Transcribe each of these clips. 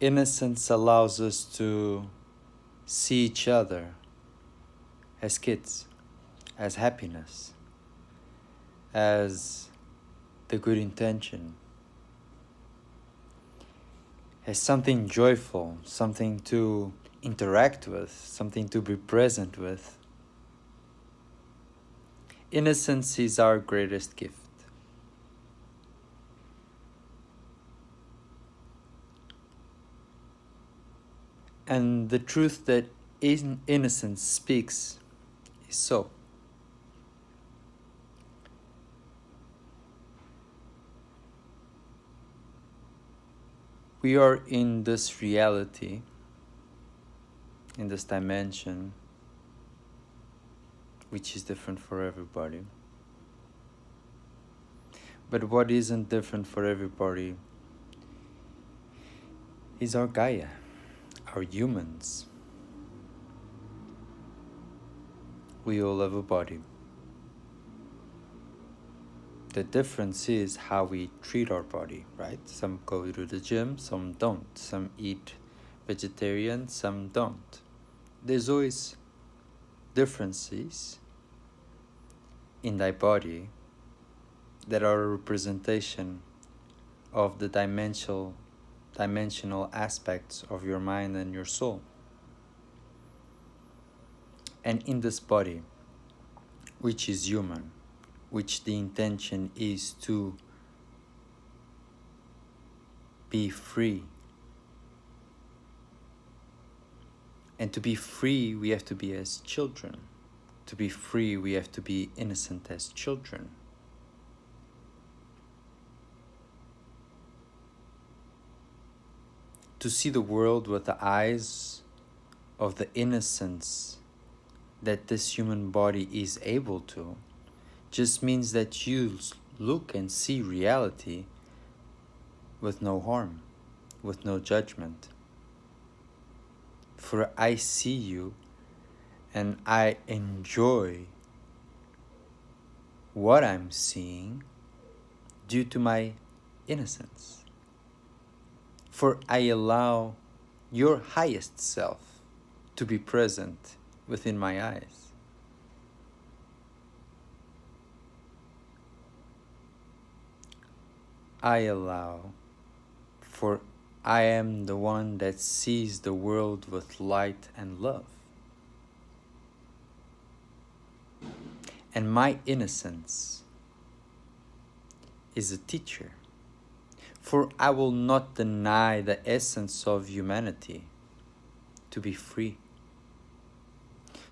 Innocence allows us to see each other as kids, as happiness, as the good intention, as something joyful, something to interact with, something to be present with. Innocence is our greatest gift. And the truth that innocence speaks is so. We are in this reality, in this dimension, which is different for everybody. But what isn't different for everybody is our Gaia, our humans. We all have a body. The difference is how we treat our body, right? Some go to the gym, some don't. Some eat vegetarian, some don't. There's always differences in thy body that are a representation of the dimensional aspects of your mind and your soul. And in this body, which is human, which the intention is to be free. And to be free, we have to be as children. To be free, we have to be innocent as children. To see the world with the eyes of the innocence that this human body is able to just means that you look and see reality with no harm, with no judgment. For I see you and I enjoy what I'm seeing due to my innocence. For I allow your highest self to be present within my eyes. I allow, for I am the one that sees the world with light and love. And my innocence is a teacher, for I will not deny the essence of humanity to be free,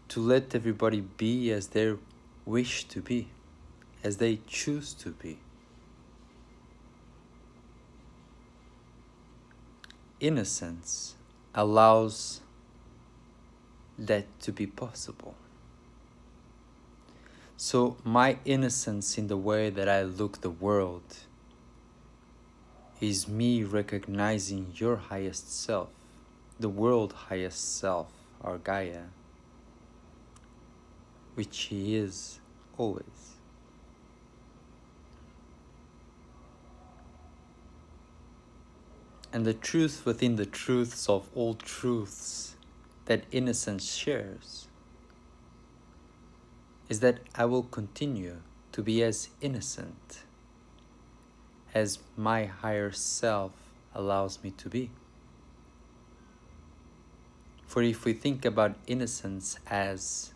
to let everybody be as they wish to be, as they choose to be. Innocence allows that to be possible. So my innocence in the way that I look the world is me recognizing your highest self, the world's highest self, our Gaia, which he is always. And the truth within the truths of all truths that innocence shares is that I will continue to be as innocent as my higher self allows me to be. For if we think about innocence as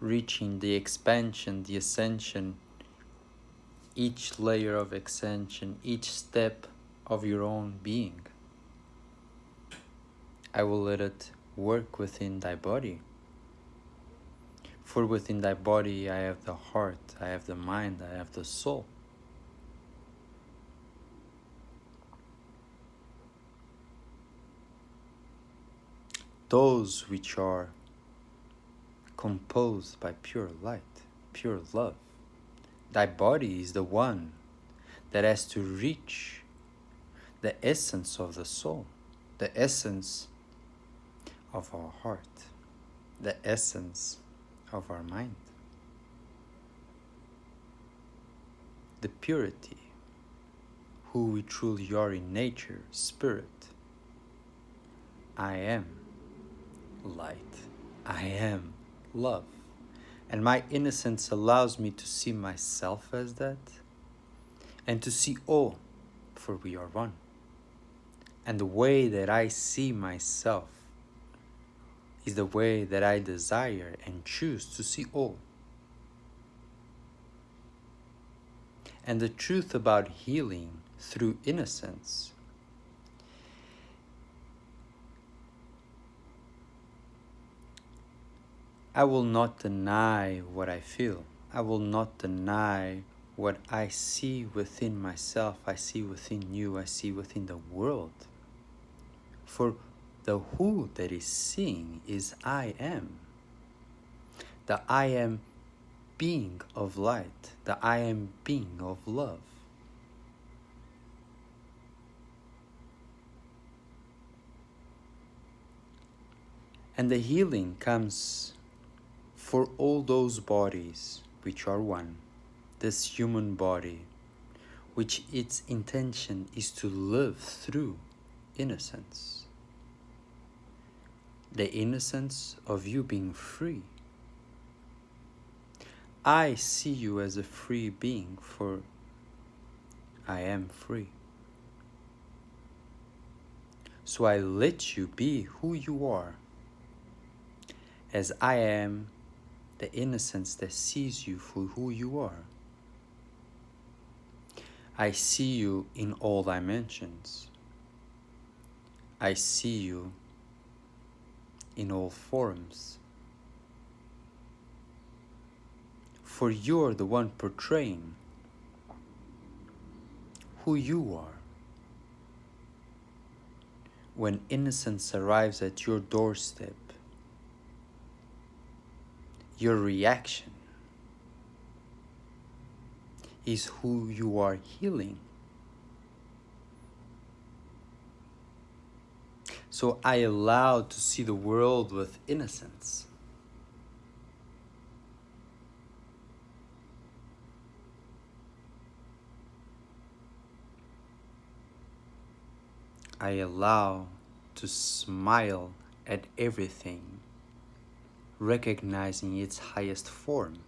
reaching the expansion, the ascension, each layer of expansion, each step of your own being, I will let it work within thy body. For within thy body I have the heart, I have the mind, I have the soul. Those which are composed by pure light, pure love. Thy body is the one that has to reach the essence of the soul, the essence of our heart, the essence of our mind, the purity, who we truly are in nature, spirit. I am light. I am love. And my innocence allows me to see myself as that and to see all, for we are one. And the way that I see myself is the way that I desire and choose to see all. And the truth about healing through innocence I will not deny what I feel. I will not deny what I see within myself, I see within you, I see within the world. For the who that is seeing is I am. The I am being of light, the I am being of love. And the healing comes for all those bodies which are one, this human body, which its intention is to live through innocence. The innocence of you being free. I see you as a free being, for I am free. So I let you be who you are, as I am the innocence that sees you for who you are. I see you in all dimensions. I see you in all forms. For you're the one portraying who you are. When innocence arrives at your doorstep, your reaction is who you are healing. So I allow to see the world with innocence. I allow to smile at everything, recognizing its highest form.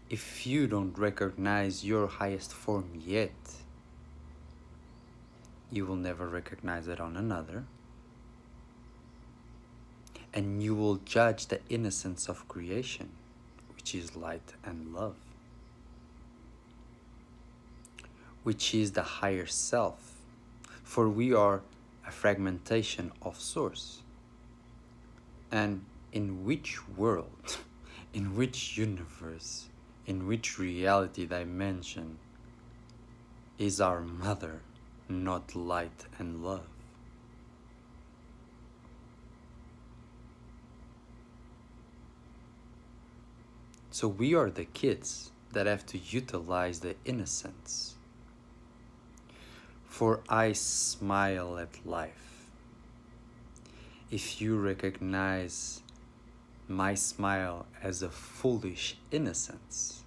If you don't recognize your highest form yet, you will never recognize it on another. And you will judge the innocence of creation, which is light and love, which is the higher self. For we are a fragmentation of source. And in which world, in which universe, in which reality dimension is our mother not light and love? So we are the kids that have to utilize the innocence. For I smile at life. If you recognize my smile as a foolish innocence,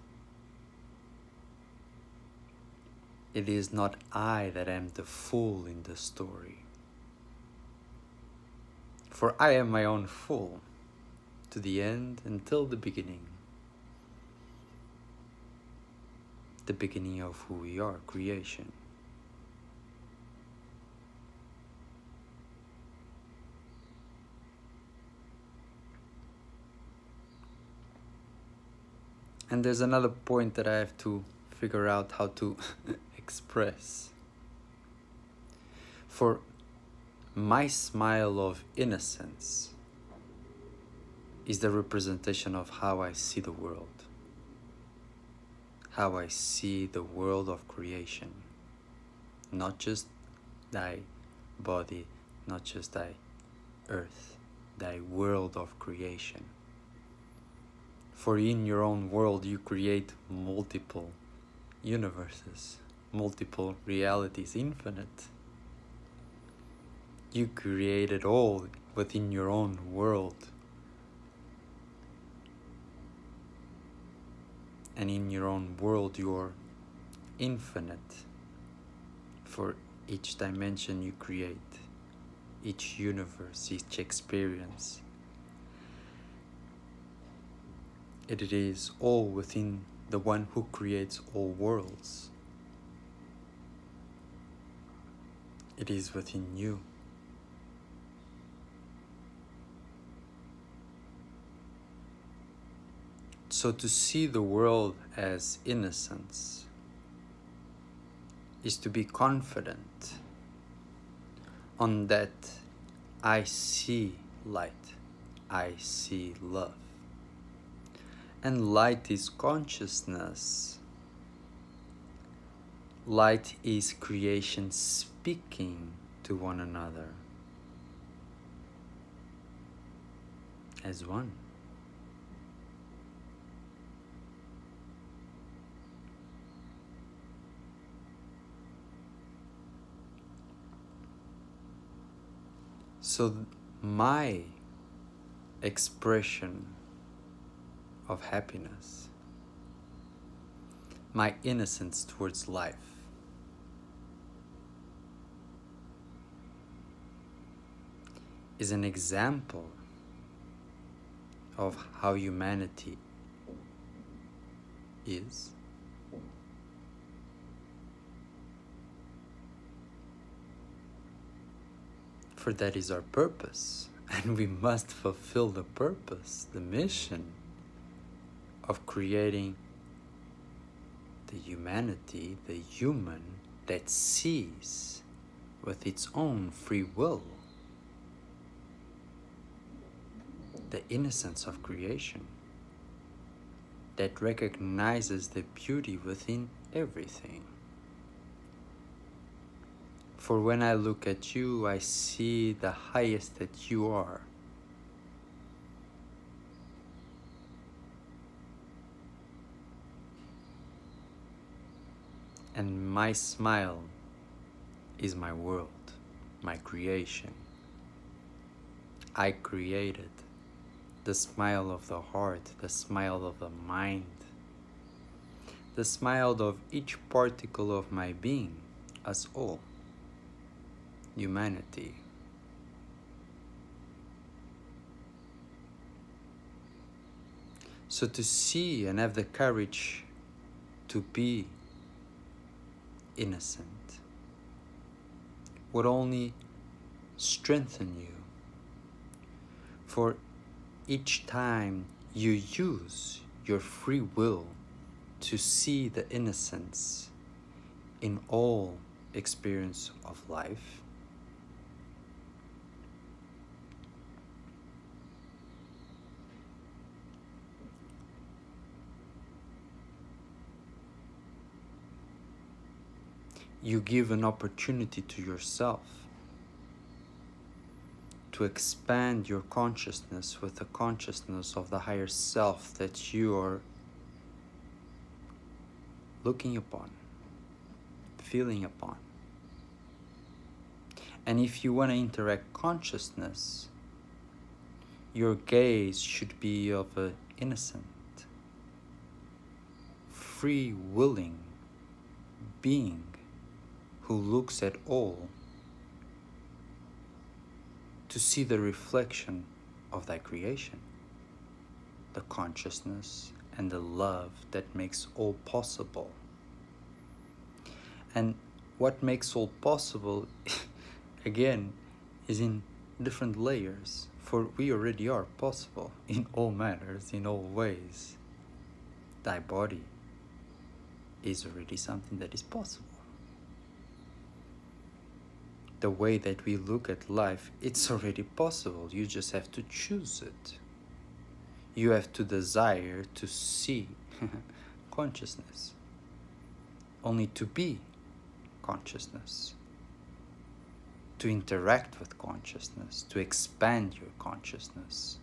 it is not I that am the fool in the story. For I am my own fool, to the end until the beginning of who we are, creation. And there's another point that I have to figure out how to express. For my smile of innocence is the representation of how I see the world. How I see the world of creation. Not just thy body, not just thy earth, thy world of creation. For in your own world you create multiple universes, multiple realities, infinite. You create it all within your own world. And in your own world you're infinite for each dimension you create. each universe, each experience. It is all within the one who creates all worlds. It is within you. So to see the world as innocence is to be confident on that I see light, I see love. And light is consciousness. Light is creation speaking to one another as one. So my expression of happiness, my innocence towards life, is an example of how humanity is. For that is our purpose, and we must fulfill the purpose, the mission of creating the humanity, the human that sees with its own free will the innocence of creation, that recognizes the beauty within everything. For when I look at you, I see the highest that you are. And my smile is my world, my creation. I created the smile of the heart, the smile of the mind, the smile of each particle of my being, us all, humanity. So to see and have the courage to be innocent would only strengthen you. For each time you use your free will to see the innocence in all experience of life, you give an opportunity to yourself to expand your consciousness with the consciousness of the higher self that you are looking upon, feeling upon. And if you want to interact consciousness, your gaze should be of an innocent, free-willing being who looks at all to see the reflection of thy creation, the consciousness and the love that makes all possible. And what makes all possible, again, is in different layers, for we already are possible in all matters, in all ways. Thy body is already something that is possible. The way that we look at life, it's already possible. You just have to choose it. You have to desire to see consciousness, only to be consciousness, to interact with consciousness, to expand your consciousness.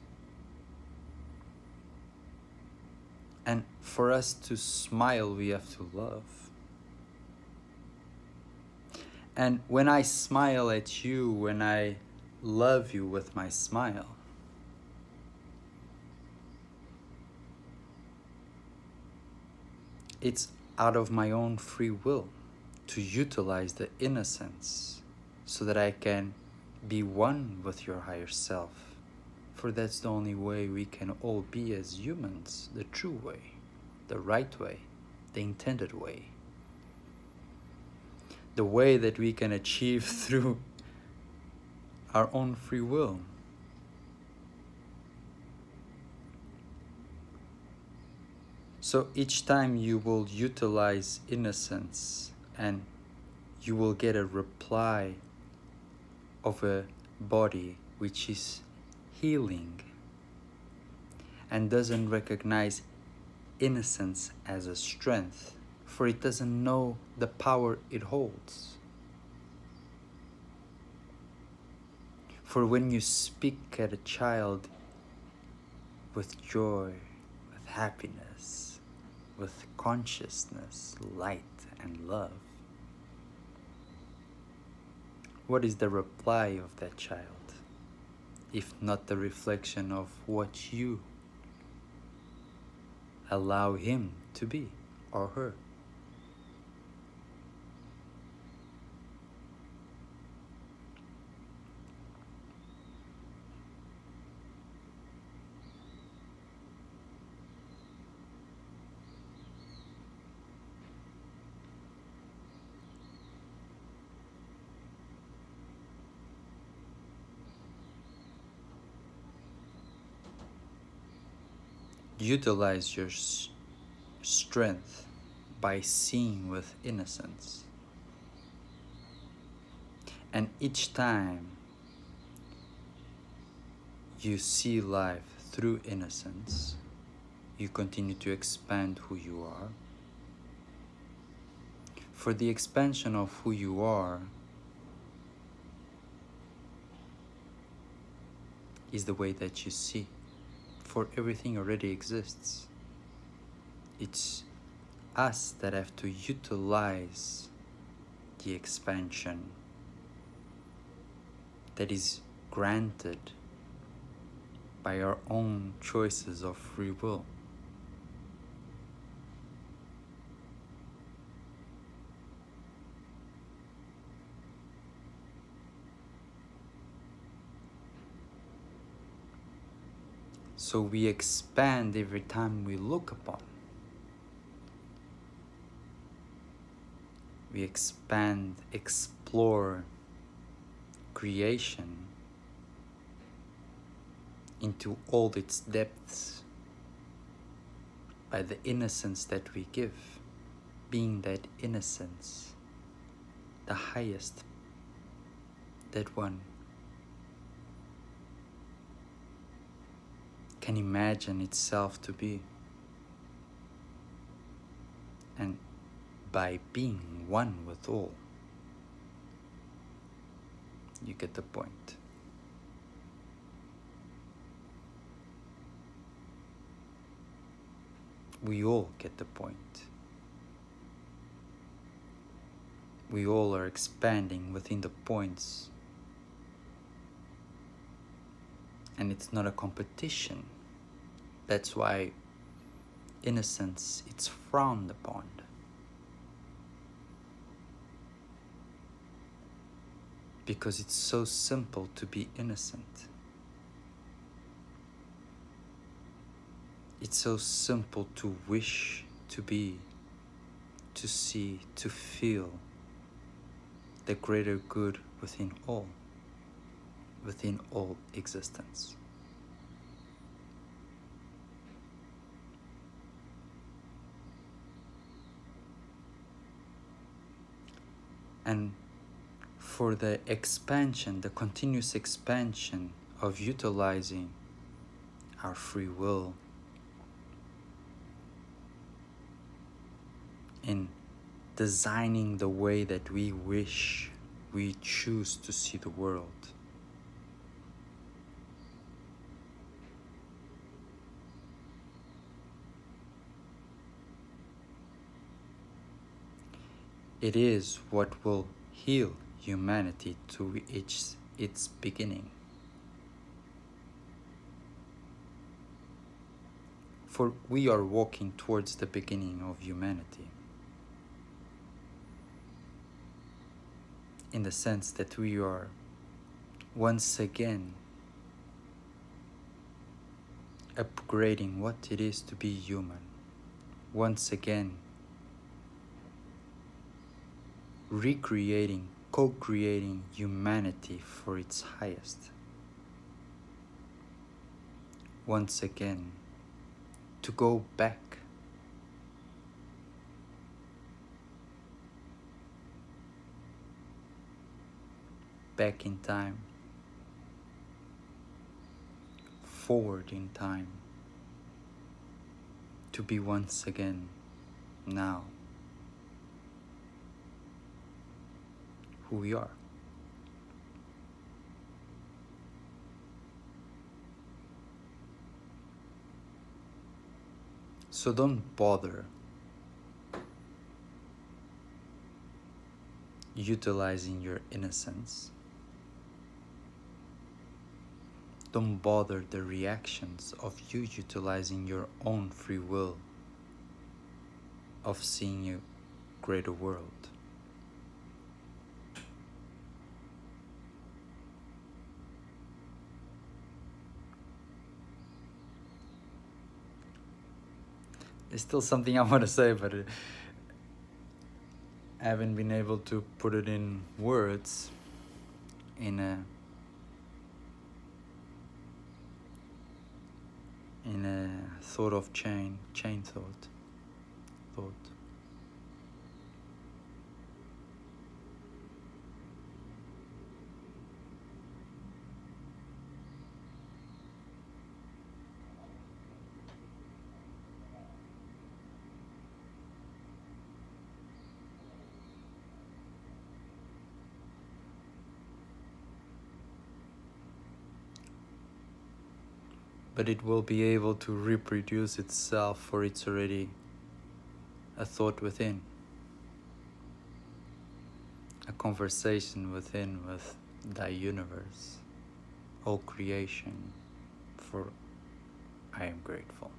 And for us to smile, we have to love. And when I smile at you, when I love you with my smile, it's out of my own free will to utilize the innocence so that I can Be one with your higher self, for that's the only way we can all be as humans, the true way, the right way, the intended way, the way that we can achieve through our own free will. So each time you will utilize innocence and you will get a reply of a body which is healing and doesn't recognize innocence as a strength, for it doesn't know the power it holds. For when you speak at a child with joy, with happiness, with consciousness, light, and love, what is the reply of that child, if not the reflection of what you allow him to be or her? Utilize your strength by seeing with innocence. And each time you see life through innocence, you continue to expand who you are. For the expansion of who you are is the way that you see. For everything already exists. It's us that have to utilize the expansion that is granted by our own choices of free will. So we expand every time we look upon. We expand, explore creation into all its depths by the innocence that we give, being that innocence, the highest that one can imagine itself to be. And by being one with all, you get the point. We all get the point. We all are expanding within the points. And it's not a competition. That's why innocence, it's frowned upon. Because it's so simple to be innocent. It's so simple to wish to be, to see, to feel the greater good within all existence. And for the expansion, the continuous expansion of utilizing our free will in designing the way that we wish, we choose to see the world. It is what will heal humanity to its beginning. For we are walking towards the beginning of humanity, in the sense that we are once again upgrading what it is to be human, once again recreating, co-creating humanity for its highest, once again to go back in time, forward in time, to be once again now who we are. So don't bother utilizing your innocence. Don't bother the reactions of you utilizing your own free will of seeing a greater world. There's still something I want to say, but I haven't been able to put it in words in a thought of chain thought. But it will be able to reproduce itself, for it's already a thought within, a conversation within with thy universe, all creation, for I am grateful.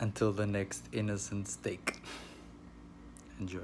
Until the next innocent steak. Enjoy.